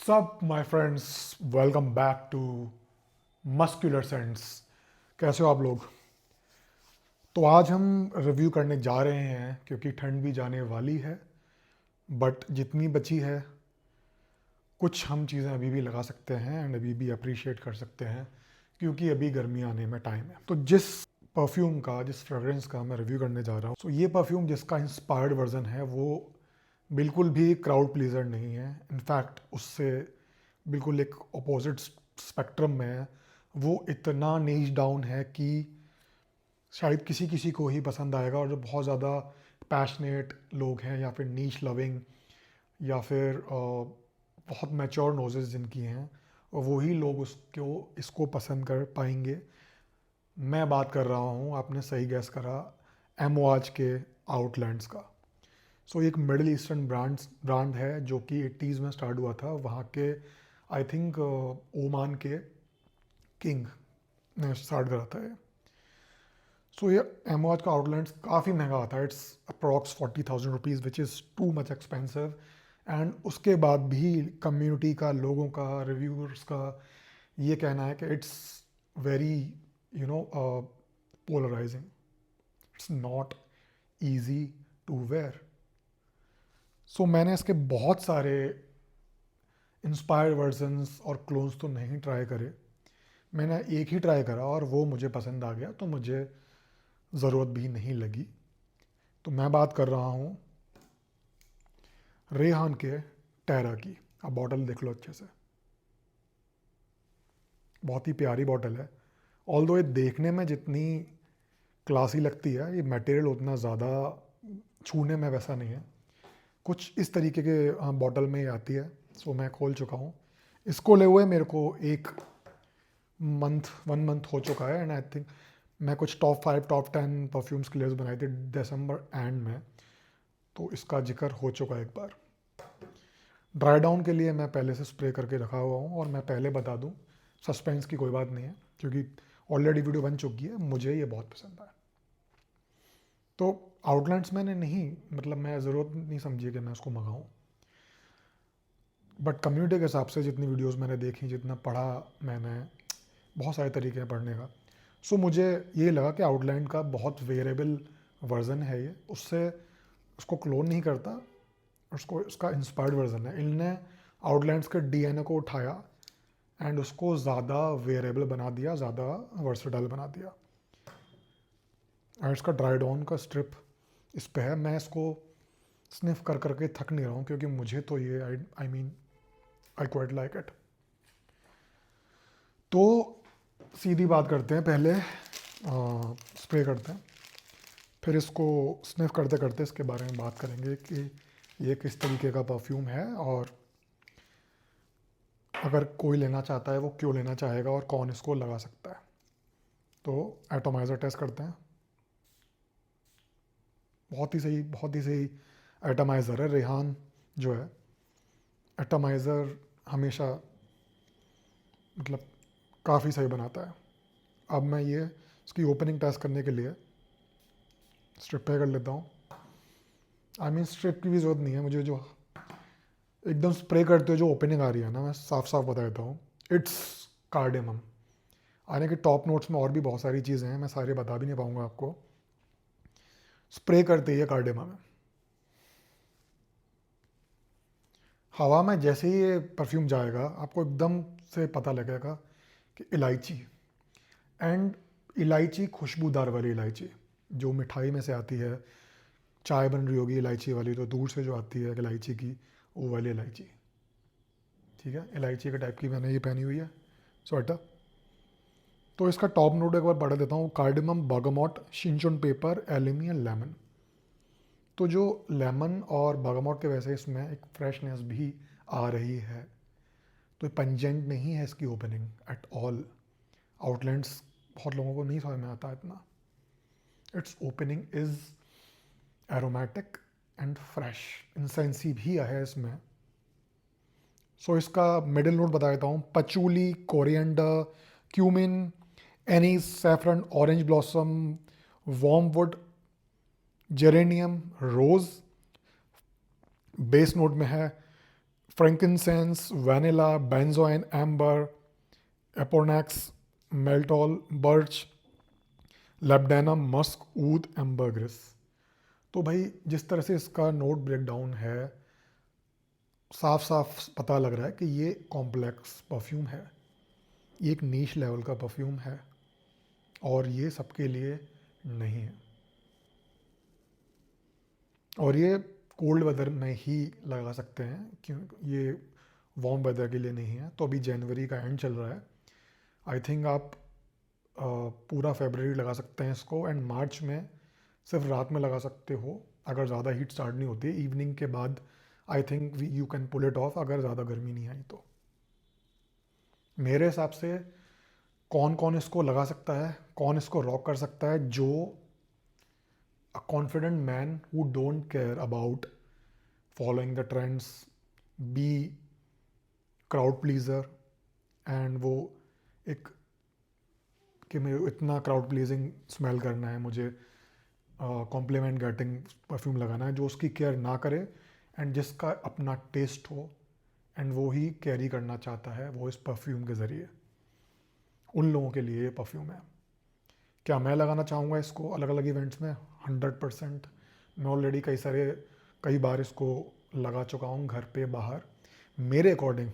सब my friends, welcome back to Muscular Sense. कैसे हो आप लोग? तो आज हम रिव्यू करने जा रहे हैं क्योंकि ठंड भी जाने वाली है। बट जितनी बची है, कुछ हम चीज़ें अभी भी लगा सकते हैं एंड अभी भी अप्रिशिएट कर सकते हैं क्योंकि अभी गर्मी आने में टाइम है। तो जिस फ्रेगरेंस का मैं रिव्यू करने जा रहा हूँ, तो ये परफ्यूम जिसका इंस्पायर्ड वर्जन है वो बिल्कुल भी क्राउड प्लीजर नहीं है। इनफैक्ट उससे बिल्कुल एक अपोजिट स्पेक्ट्रम में है। वो इतना नीच डाउन है कि शायद किसी किसी को ही पसंद आएगा, और जो बहुत ज़्यादा पैशनेट लोग हैं या फिर नीच लविंग या फिर बहुत मैच्योर नोजेस जिनकी हैं, और वही लोग उसको इसको पसंद कर पाएंगे। मैं बात कर रहा हूँ, आपने सही गैस करा, एमओएच के आउटलैंड्स का। सो एक मिडिल ईस्टर्न ब्रांड है जो कि 80s में स्टार्ट हुआ था। वहाँ के आई थिंक ओमान के किंग ने स्टार्ट करा था ये। सो ये एमओएच का आउटलैंड्स काफ़ी महंगा आता है। It's approx 40,000 rupees, which is too much expensive. And उसके बाद भी कम्युनिटी का, लोगों का, रिव्यूअर्स का ये कहना है कि it's very polarising, it's not easy to wear. So मैंने इसके बहुत सारे इंस्पायर्ड वर्जन्स और क्लोन्स तो नहीं ट्राई करे। मैंने एक ही ट्राई करा और वो मुझे पसंद आ गया, तो मुझे ज़रूरत भी नहीं लगी। तो मैं बात कर रहा हूँ रेहान के टैरा की। आप बॉटल देख लो अच्छे से, बहुत ही प्यारी बॉटल है। ऑल्दो ये देखने में जितनी क्लासी लगती है, ये मटेरियल उतना ज़्यादा छूने में वैसा नहीं है। कुछ इस तरीके के बॉटल में ही आती है। सो मैं खोल चुका हूँ। इसको ले हुए मेरे को 1 मंथ हो चुका है। एंड आई थिंक मैं कुछ टॉप 5 टॉप 10 परफ्यूम्स की लिस्ट बनाई थी दिसंबर एंड में, तो इसका जिक्र हो चुका है एक बार। ड्राई डाउन के लिए मैं पहले से स्प्रे करके रखा हुआ हूँ, और मैं पहले बता दूँ, सस्पेंस की कोई बात नहीं है क्योंकि ऑलरेडी वीडियो बन चुकी है। मुझे ये बहुत पसंद आया। तो आउटलैंड्स मैंने नहीं, मतलब मैं ज़रूरत नहीं समझी कि मैं उसको मंगाऊँ। बट कम्युनिटी के हिसाब से जितनी वीडियोस मैंने देखी, जितना पढ़ा मैंने, बहुत सारे तरीके हैं पढ़ने का। सो मुझे ये लगा कि आउटलैंड का बहुत वेरिएबल वर्जन है ये, उससे उसको क्लोन नहीं करता, उसको उसका इंस्पायर्ड वर्जन है। इनने आउटलैंड्स के डीएनए को उठाया एंड उसको ज़्यादा वेरिएबल बना दिया, ज़्यादा वर्सटाइल बना दिया। और इसका ड्राई डाउन का स्ट्रिप इस पे है। मैं इसको स्निफ कर करके थक नहीं रहा हूँ क्योंकि मुझे तो ये I mean I quite like it. तो सीधी बात करते हैं, पहले स्प्रे करते हैं, फिर इसको स्निफ करते करते इसके बारे में बात करेंगे कि ये किस तरीके का परफ्यूम है, और अगर कोई लेना चाहता है वो क्यों लेना चाहेगा और कौन इसको लगा सकता है। तो एटोमाइज़र टेस्ट करते हैं। बहुत ही सही एटोमाइज़र है रेहान जो है। एटोमाइज़र हमेशा मतलब काफ़ी सही बनाता है। अब मैं ये इसकी ओपनिंग टेस्ट करने के लिए स्ट्रिप पे कर लेता हूँ। आई मीन स्ट्रिप की भी ज़रूरत नहीं है मुझे, जो एकदम स्प्रे करते हुए जो ओपनिंग आ रही है ना, मैं साफ साफ बता देता हूँ, इट्स कार्डेमम। आने के टॉप नोट्स में और भी बहुत सारी चीज़ें हैं, मैं सारे बता भी नहीं पाऊँगा आपको। स्प्रे करते ही ये कार्डेमम है। हवा में जैसे ही ये परफ्यूम जाएगा, आपको एकदम से पता लगेगा कि इलायची, एंड इलायची खुशबूदार वाली इलायची जो मिठाई में से आती है। चाय बन रही होगी इलायची वाली, तो दूर से जो आती है इलायची की, वो वाली इलायची। ठीक है, इलायची के टाइप की मैंने ये पहनी हुई है स्वेटर। तो इसका टॉप नोट एक बार पढ़ा देता हूँ। Cardamom, bergamot, Sichuan pepper, elemi, lemon. तो जो लेमन और बर्गामोट के वैसे इसमें एक फ्रेशनेस भी आ रही है। तो पंजेंट नहीं है इसकी ओपनिंग एट ऑल। आउटलैंड्स बहुत लोगों को नहीं समझ में आता इतना। Its opening is aromatic and fresh, incensy भी है इसमें। सो इसका मिडिल नोट बता देता हूँ। Patchouli, coriander, cumin, anise, saffron, orange blossom, wormwood, geranium, rose. Base note में है फ्रेंकिनसेंस, वैनिला, बेंजोइन, एम्बर, एपोनेक्स, maltol, birch, labdanum, musk, oud, ambergris. तो भाई जिस तरह से इसका नोट ब्रेकडाउन है, साफ साफ पता लग रहा है कि ये कॉम्प्लेक्स परफ्यूम है, ये एक नीश लेवल का परफ्यूम है और ये सबके लिए नहीं है। और ये कोल्ड वेदर में ही लगा सकते हैं, क्यों ये वार्म वेदर के लिए नहीं है। तो अभी जनवरी का एंड चल रहा है, आई थिंक आप पूरा फरवरी लगा सकते हैं इसको, एंड मार्च में सिर्फ रात में लगा सकते हो अगर ज़्यादा हीट स्टार्ट नहीं होती। इवनिंग के बाद I think you can pull it off अगर ज़्यादा गर्मी नहीं आई तो। मेरे हिसाब से कौन कौन इसको लगा सकता है, कौन इसको रॉक कर सकता है? जो a confident man who don't care about following the trends, be crowd pleaser, and वो एक कि मेरे इतना क्राउड प्लीजिंग स्मेल करना है, मुझे कॉम्प्लीमेंट गेटिंग परफ्यूम लगाना है, जो उसकी केयर ना करे एंड जिसका अपना टेस्ट हो एंड वो ही कैरी करना चाहता है वो इस परफ्यूम के ज़रिए। उन लोगों के लिए ये परफ्यूम है। क्या मैं लगाना चाहूँगा इसको अलग अलग इवेंट्स में? 100%। मैं ऑलरेडी कई बार इसको लगा चुका हूँ, घर पे, बाहर। मेरे अकॉर्डिंग,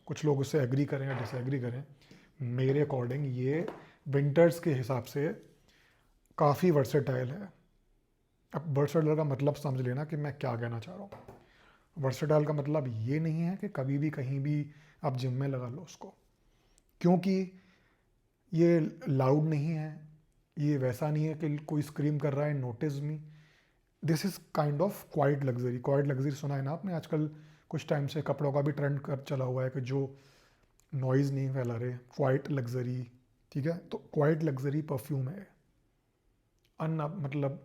कुछ लोग उससे एग्री करें या डिसएग्री करें, मेरे अकॉर्डिंग ये विंटर्स के हिसाब से काफ़ी वर्सेटाइल है। अब वर्सेटाइल का मतलब समझ लेना कि मैं क्या कहना चाह रहा हूँ। वर्सेटाइल का मतलब ये नहीं है कि कभी भी कहीं भी आप जिम में लगा लो उसको, क्योंकि ये लाउड नहीं है, ये वैसा नहीं है कि कोई स्क्रीम कर रहा है notice me. This is kind of quite luxury. Quite luxury सुना है ना आपने? आजकल कुछ टाइम से कपड़ों का भी ट्रेंड कर चला हुआ है कि जो नॉइज़ नहीं फैला रहे, क्वाइट लग्जरी। ठीक है, तो क्वाइट लग्जरी परफ्यूम है। मतलब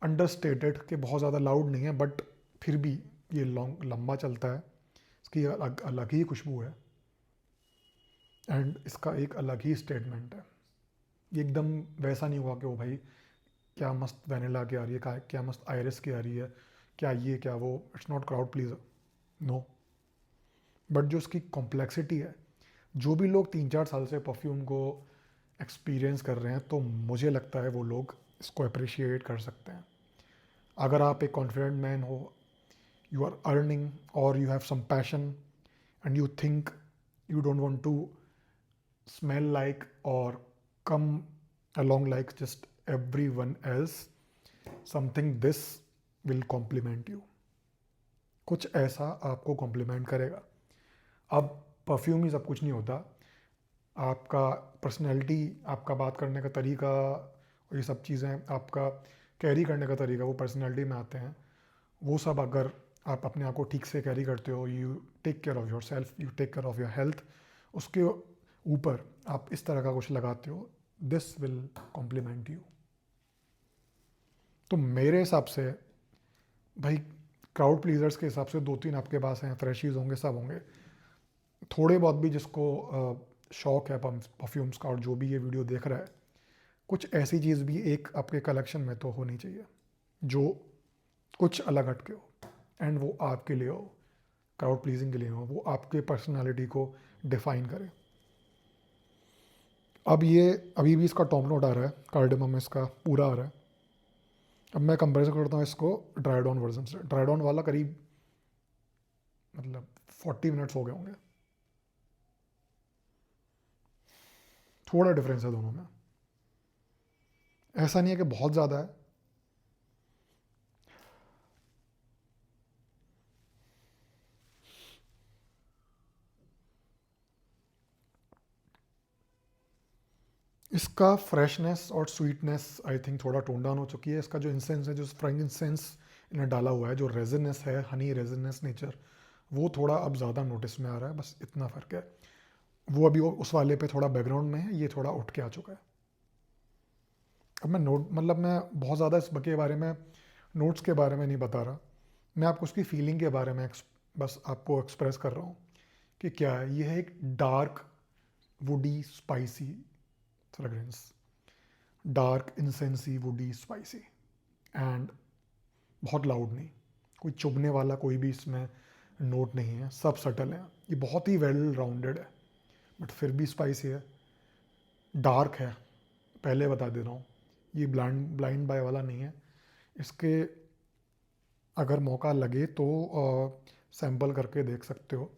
अंडरस्टेटेड कि बहुत ज़्यादा लाउड नहीं है, बट फिर भी ये लंबा चलता है, इसकी अलग अलग ही खुशबू है एंड इसका एक अलग ही स्टेटमेंट है। ये एकदम वैसा नहीं हुआ कि वो भाई क्या मस्त वैनिला की आ रही है, क्या मस्त आयरिस की आ रही है, क्या ये क्या वो। It's not crowd pleaser, no. But जो उसकी कॉम्प्लेक्सिटी है, जो भी लोग 3-4 साल से परफ्यूम को एक्सपीरियंस कर रहे हैं, तो मुझे लगता है वो लोग इसको अप्रिशिएट कर सकते हैं। अगर आप एक कॉन्फिडेंट मैन हो, you are earning, or you have some passion and you think you don't want to smell like or come along like just everyone else, something this will compliment you, कुछ ऐसा आपको complement करेगा। अब perfume ही सब कुछ नहीं होता, आपका पर्सनैलिटी, आपका बात करने का तरीका, ये सब चीज़ें, आपका कैरी करने का तरीका, वो पर्सनैलिटी में आते हैं। वो सब अगर आप अपने आप को ठीक से कैरी करते हो, you take care of yourself, you take care of your health, उसके ऊपर आप इस तरह का कुछ लगाते हो, दिस विल कॉम्प्लीमेंट यू। तो मेरे हिसाब से भाई क्राउड प्लीजर्स के हिसाब से 2-3 आपके पास हैं, फ्रेशीज होंगे, सब होंगे। थोड़े बहुत भी जिसको शौक है परफ्यूम्स का और जो भी ये वीडियो देख रहा है, कुछ ऐसी चीज़ भी एक आपके कलेक्शन में तो होनी चाहिए जो कुछ अलग हटके हो एंड वो आपके लिए हो, क्राउड प्लीजिंग के लिए हो, वो आपके पर्सनालिटी को डिफाइन करे। अब ये अभी भी इसका टॉप नोट आ रहा है, कार्डेमम इसका पूरा आ रहा है। अब मैं कंपेरिजन करता हूँ इसको ड्राई डाउन वर्जन से। ड्राई डाउन वाला करीब मतलब 40 मिनट्स हो गए होंगे, थोड़ा डिफरेंस है दोनों में, ऐसा नहीं है कि बहुत ज़्यादा है। इसका फ्रेशनेस और स्वीटनेस आई थिंक थोड़ा टोन डाउन हो चुकी है। इसका जो इंसेंस है, जो फ्रेंक इंसेंस इन्हें डाला हुआ है, जो रेजिनस है, हनी रेजिनस नेचर, वो थोड़ा अब ज़्यादा नोटिस में आ रहा है, बस इतना फ़र्क है। वो अभी उस वाले पे थोड़ा बैकग्राउंड में है, ये थोड़ा उठ के आ चुका है। अब मैं बहुत ज़्यादा इस के बारे में, नोट्स के बारे में नहीं बता रहा, मैं आपको उसकी फीलिंग के बारे में बस आपको एक्सप्रेस कर रहा हूँ कि क्या है। ये है एक dark woody spicy fragrance, dark incensy woody spicy, and बहुत लाउड नहीं, कोई चुभने वाला कोई भी इसमें नोट नहीं है, सब सटल हैं। ये बहुत ही वेल राउंडेड है बट फिर भी स्पाइसी है, डार्क है, पहले बता दे रहा हूँ। ये ब्लाइंड बाय वाला नहीं है। इसके अगर मौका लगे तो सैंपल करके देख सकते हो,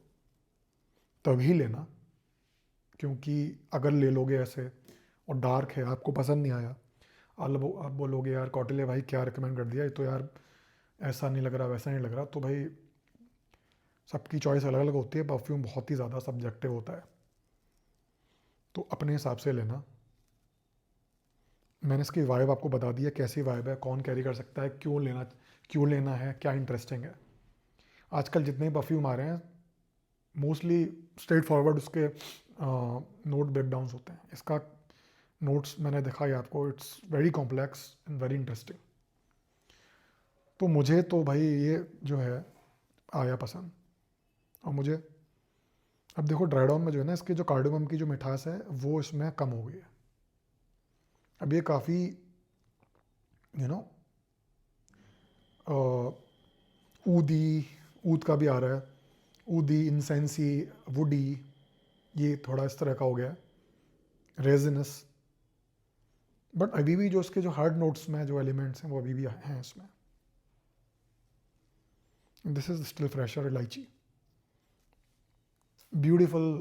तभी लेना, क्योंकि अगर ले लोगे ऐसे और डार्क है, आपको पसंद नहीं आया, आप बोलोगे यार कौटिल्य भाई क्या रिकमेंड कर दिया, ये तो यार ऐसा नहीं लग रहा वैसा नहीं लग रहा, तो भाई सबकी चॉइस अलग अलग होती है। परफ्यूम बहुत ही ज़्यादा सब्जेक्टिव होता है, तो अपने हिसाब से लेना। मैंने इसकी वाइब आपको बता दी है, कैसी वाइब है, कौन कैरी कर सकता है, क्यों लेना है, क्या इंटरेस्टिंग है। आजकल जितने परफ्यूम आ रहे हैं मोस्टली स्ट्रेट फॉरवर्ड उसके नोट ब्रेकडाउन्स होते हैं। इसका नोट्स मैंने दिखाई आपको, it's very complex and very interesting. तो मुझे तो भाई ये जो है आया पसंद। और मुझे अब देखो ड्राइडॉन में जो है ना, इसके जो कार्डोमम की जो मिठास है वो इसमें कम हो गई है। अब ये काफ़ी यू नो ऊदी, ऊद का भी आ रहा है, ऊदी, इंसेंसी, वुडी, ये थोड़ा इस तरह का हो गया है, रेजिनस। बट अभी भी जो इसके जो हार्ड नोट्स में जो एलिमेंट्स हैं वो अभी भी हैं इसमें। दिस इज स्टिल फ्रेशर इलायची, beautiful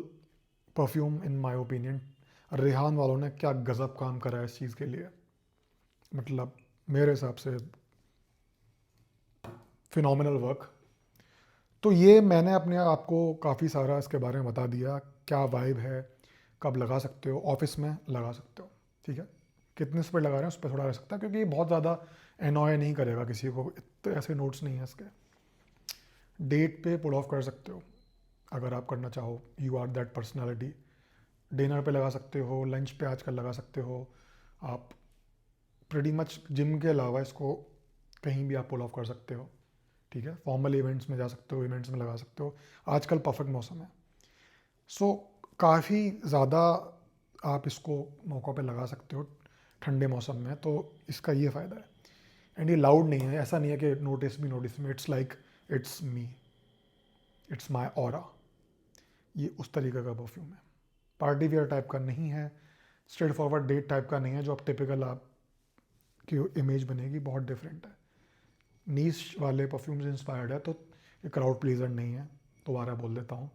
perfume in my opinion. Rehan वालों ने क्या गजब काम करा है इस चीज़ के लिए, मतलब मेरे हिसाब से फिनोमिनल वर्क। तो ये मैंने अपने आपको काफ़ी सारा इसके बारे में बता दिया, क्या वाइब है, कब लगा सकते हो, ऑफिस में लगा सकते हो, ठीक है। कितने उस पर लगा रहे हैं उस पर थोड़ा रह सकता है, क्योंकि ये बहुत ज़्यादा एनॉय नहीं करेगा किसी को, इतने ऐसे नोट्स नहीं है इसके। डेट पे पुल ऑफ कर सकते हो अगर आप करना चाहो, you are that personality. Dinner पे लगा सकते हो, लंच पे आजकल लगा सकते हो आप, प्रेटी मच जिम के अलावा इसको कहीं भी आप पुल ऑफ कर सकते हो, ठीक है। फॉर्मल इवेंट्स में जा सकते हो, इवेंट्स में लगा सकते हो, आजकल परफेक्ट मौसम है। सो काफ़ी ज़्यादा आप इसको मौक़ों पे लगा सकते हो ठंडे मौसम में, तो इसका ये फ़ायदा है। एंड ये लाउड नहीं है, ऐसा नहीं है कि notice me, it's like it's me, it's my aura. ये उस तरीके का परफ्यूम है, पार्टी वेयर टाइप का नहीं है, स्ट्रेट फॉरवर्ड डेट टाइप का नहीं है जो आप टिपिकल आप की इमेज बनेगी, बहुत डिफरेंट है। नीश वाले परफ्यूम से इंस्पायर्ड है, तो ये क्राउड प्लीजर नहीं है, दोबारा बोल देता हूँ।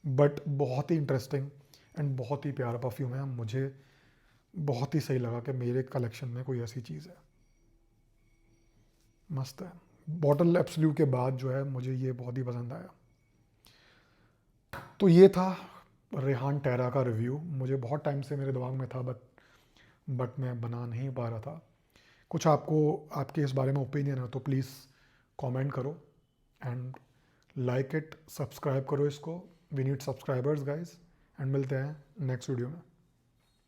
बट बहुत ही इंटरेस्टिंग एंड बहुत ही प्यारा परफ्यूम है, मुझे बहुत ही सही लगा कि मेरे कलेक्शन में कोई ऐसी चीज़ है, मस्त है। बॉटल एब्सोल्यूट के बाद जो है मुझे ये बहुत ही पसंद आया। तो ये था रेहान टेरा का रिव्यू। मुझे बहुत टाइम से मेरे दिमाग में था बट मैं बना नहीं पा रहा था। कुछ आपको आपके इस बारे में ओपिनियन है तो प्लीज़ कमेंट करो एंड लाइक इट, सब्सक्राइब करो इसको। We need subscribers guys, and मिलते हैं नेक्स्ट वीडियो में।